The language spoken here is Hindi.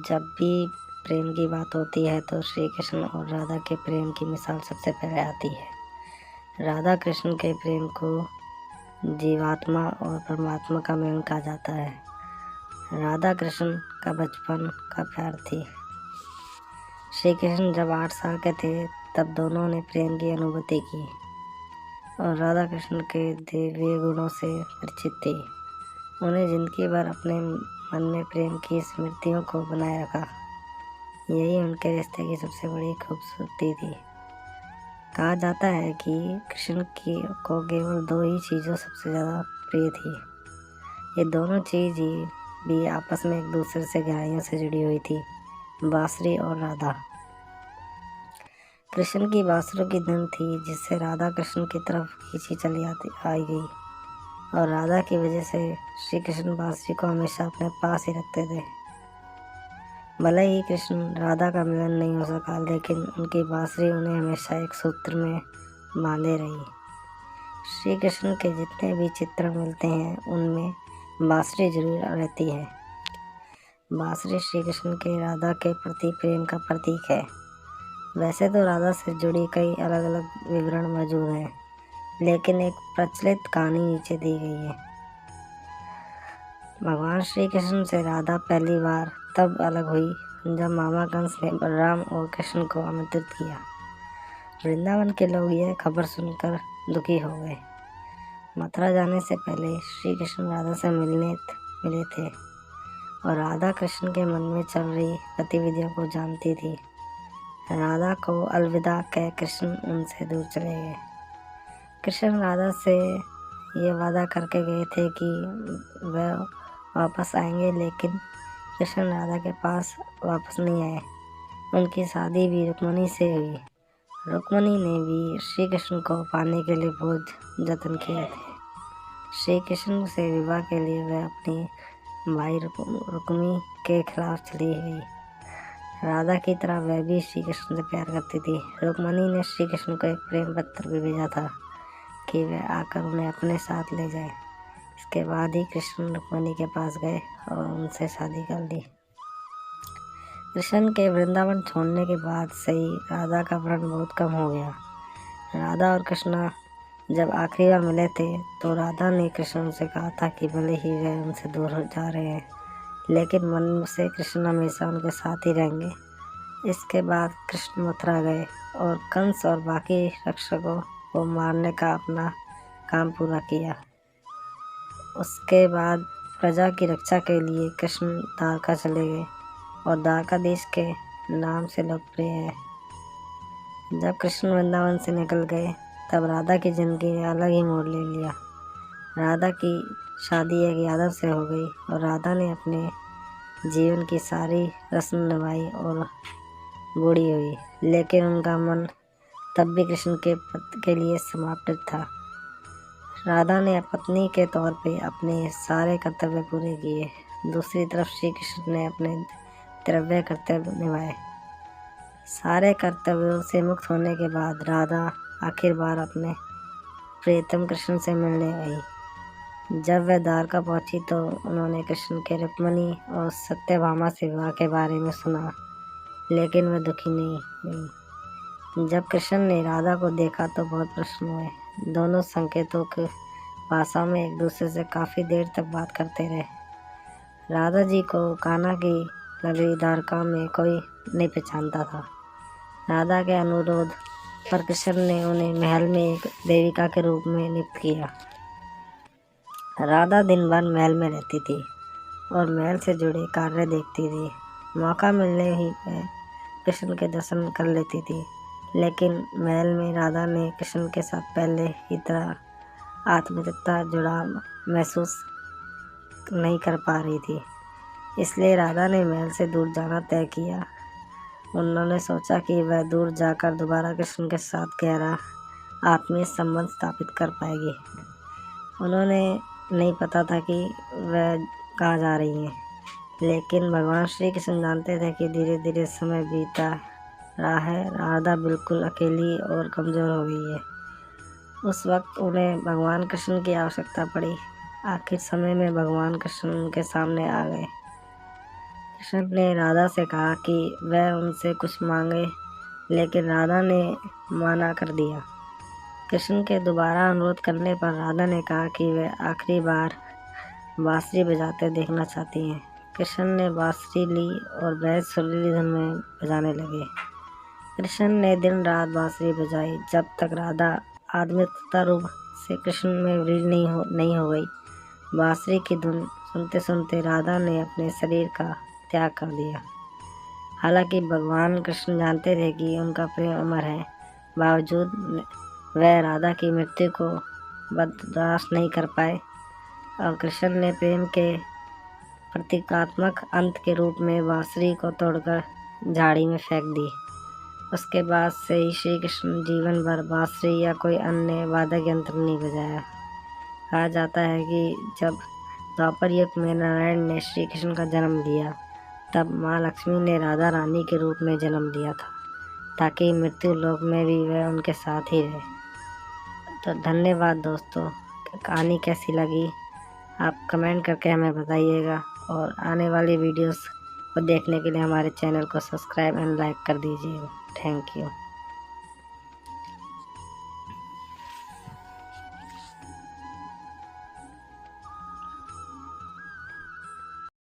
जब भी प्रेम की बात होती है तो श्री कृष्ण और राधा के प्रेम की मिसाल सबसे पहले आती है। राधा कृष्ण के प्रेम को जीवात्मा और परमात्मा का मिलन कहा जाता है। राधा कृष्ण का बचपन का प्यार थी। श्री कृष्ण जब 8 साल के थे तब दोनों ने प्रेम की अनुभूति की और राधा कृष्ण के दिव्य गुणों से परिचित थी। उन्हें जिंदगी भर अपने मन में प्रेम की स्मृतियों को बनाए रखा। यही उनके रिश्ते की सबसे बड़ी खूबसूरती थी। कहा जाता है कि कृष्ण को केवल 2 ही चीज़ों सबसे ज़्यादा प्रिय थी। ये दोनों चीज़ ही भी आपस में एक दूसरे से गहराइयों से जुड़ी हुई थी, बांसुरी और राधा। कृष्ण की बांसुरी की धुन थी जिससे राधा कृष्ण की तरफ खींची चली आई गई और राधा की वजह से श्री कृष्ण बांसुरी को हमेशा अपने पास ही रखते थे। भले ही कृष्ण राधा का मिलन नहीं हो सका, लेकिन उनकी बांसुरी उन्हें हमेशा एक सूत्र में बांधे रही। श्री कृष्ण के जितने भी चित्र मिलते हैं उनमें बांसुरी जरूर रहती है। बांसुरी श्री कृष्ण के राधा के प्रति प्रेम का प्रतीक है। वैसे तो राधा से जुड़ी कई अलग अलग विवरण मौजूद हैं, लेकिन एक प्रचलित कहानी नीचे दी गई है। भगवान श्री कृष्ण से राधा पहली बार तब अलग हुई जब मामा कंस ने बलराम और कृष्ण को आमंत्रित किया। वृंदावन के लोग यह खबर सुनकर दुखी हो गए। मथुरा जाने से पहले श्री कृष्ण राधा से मिले थे और राधा कृष्ण के मन में चल रही गतिविधियों को जानती थी। राधा को अलविदा कह कृष्ण उनसे दूर चले गए। कृष्ण राधा से ये वादा करके गए थे कि वह वापस आएंगे, लेकिन कृष्ण राधा के पास वापस नहीं आए। उनकी शादी भी रुक्मिणी से हुई। रुक्मिणी ने भी श्री कृष्ण को पाने के लिए बहुत जतन किए थे। श्री कृष्ण से विवाह के लिए वह अपनी भाई रुक्मिणी के खिलाफ चली गई। राधा की तरह वह भी श्री कृष्ण से प्यार करती थी। रुक्मिणी ने श्री कृष्ण को एक प्रेम पत्र भी भेजा था कि वह आकर उन्हें अपने साथ ले जाए। इसके बाद ही कृष्ण रुक्मिणी के पास गए और उनसे शादी कर ली। कृष्ण के वृंदावन छोड़ने के बाद से ही राधा का वर्ण बहुत कम हो गया। राधा और कृष्ण जब आखिरी बार मिले थे तो राधा ने कृष्ण से कहा था कि भले ही वे उनसे दूर हो जा रहे हैं, लेकिन मन से कृष्ण हमेशा उनके साथ ही रहेंगे। इसके बाद कृष्ण मथुरा गए और कंस और बाकी रक्षकों को मारने का अपना काम पूरा किया। उसके बाद प्रजा की रक्षा के लिए कृष्ण द्वारका चले गए और द्वारकाधीश के नाम से लोकप्रिय है। जब कृष्ण वृंदावन से निकल गए तब राधा की जिंदगी ने अलग ही मोड़ ले लिया। राधा की शादी एक यादव से हो गई और राधा ने अपने जीवन की सारी रस्म निभाई और बूढ़ी हुई, लेकिन उनका मन तब भी कृष्ण के लिए समर्पित था। राधा ने पत्नी के तौर पे अपने सारे कर्तव्य पूरे किए। दूसरी तरफ श्री कृष्ण ने अपने द्रव्य कर्तव्य निभाए। सारे कर्तव्यों से मुक्त होने के बाद राधा आखिर बार अपने प्रियतम कृष्ण से मिलने आई। जब वह द्वारका पहुंची तो उन्होंने कृष्ण के रुक्मिणी और सत्यभामा से विवाह के बारे में सुना, लेकिन वह दुखी नहीं हुई। जब कृष्ण ने राधा को देखा तो बहुत प्रसन्न हुए। दोनों संकेतों के भाषा में एक दूसरे से काफ़ी देर तक बात करते रहे। राधा जी को कान्हा की नगरी द्वारका में कोई नहीं पहचानता था। राधा के अनुरोध पर कृष्ण ने उन्हें महल में एक देविका के रूप में नियुक्त किया। राधा दिन भर महल में रहती थी और महल से जुड़े कार्य देखती थी। मौका मिलने ही वह कृष्ण के दर्शन कर लेती थी, लेकिन महल में राधा ने कृष्ण के साथ पहले की तरह आत्मीयता जुड़ाव महसूस नहीं कर पा रही थी। इसलिए राधा ने महल से दूर जाना तय किया। उन्होंने सोचा कि वह दूर जाकर दोबारा कृष्ण के साथ गहरा आत्मीय संबंध स्थापित कर पाएगी। उन्होंने नहीं पता था कि वह कहाँ जा रही हैं, लेकिन भगवान श्री कृष्ण जानते थे कि धीरे धीरे समय बीता रहा है। राधा बिल्कुल अकेली और कमज़ोर हो गई है। उस वक्त उन्हें भगवान कृष्ण की आवश्यकता पड़ी। आखिर समय में भगवान कृष्ण उनके सामने आ गए। कृष्ण ने राधा से कहा कि वह उनसे कुछ मांगे, लेकिन राधा ने मना कर दिया। कृष्ण के दोबारा अनुरोध करने पर राधा ने कहा कि वह आखिरी बार बांसुरी बजाते देखना चाहती हैं। कृष्ण ने बांसुरी ली और वह सुरीली धुन में बजाने लगे। कृष्ण ने दिन रात बांसुरी बजाई जब तक राधा आध्यात्मिकता रूप से कृष्ण में विलीन नहीं हो गई। बांसुरी की धुन सुनते सुनते राधा ने अपने शरीर का त्याग कर दिया। हालांकि भगवान कृष्ण जानते थे कि उनका प्रेम अमर है, बावजूद वह राधा की मृत्यु को बर्दाश्त नहीं कर पाए और कृष्ण ने प्रेम के प्रतीकात्मक अंत के रूप में बांसुरी को तोड़कर झाड़ी में फेंक दी। उसके बाद से ही श्री कृष्ण जीवन भर बांसुरी या कोई अन्य वाद्य यंत्र नहीं बजाया। कहा जाता है कि जब द्वापर युग में नारायण ने श्री कृष्ण का जन्म लिया, तब माँ लक्ष्मी ने राधा रानी के रूप में जन्म लिया था, ताकि मृत्यु लोक में भी वह उनके साथ ही रहे। तो धन्यवाद दोस्तों। कहानी कैसी लगी आप कमेंट करके हमें बताइएगा, और आने वाली वीडियोस को देखने के लिए हमारे चैनल को सब्सक्राइब एंड लाइक कर दीजिएगा। Thank you.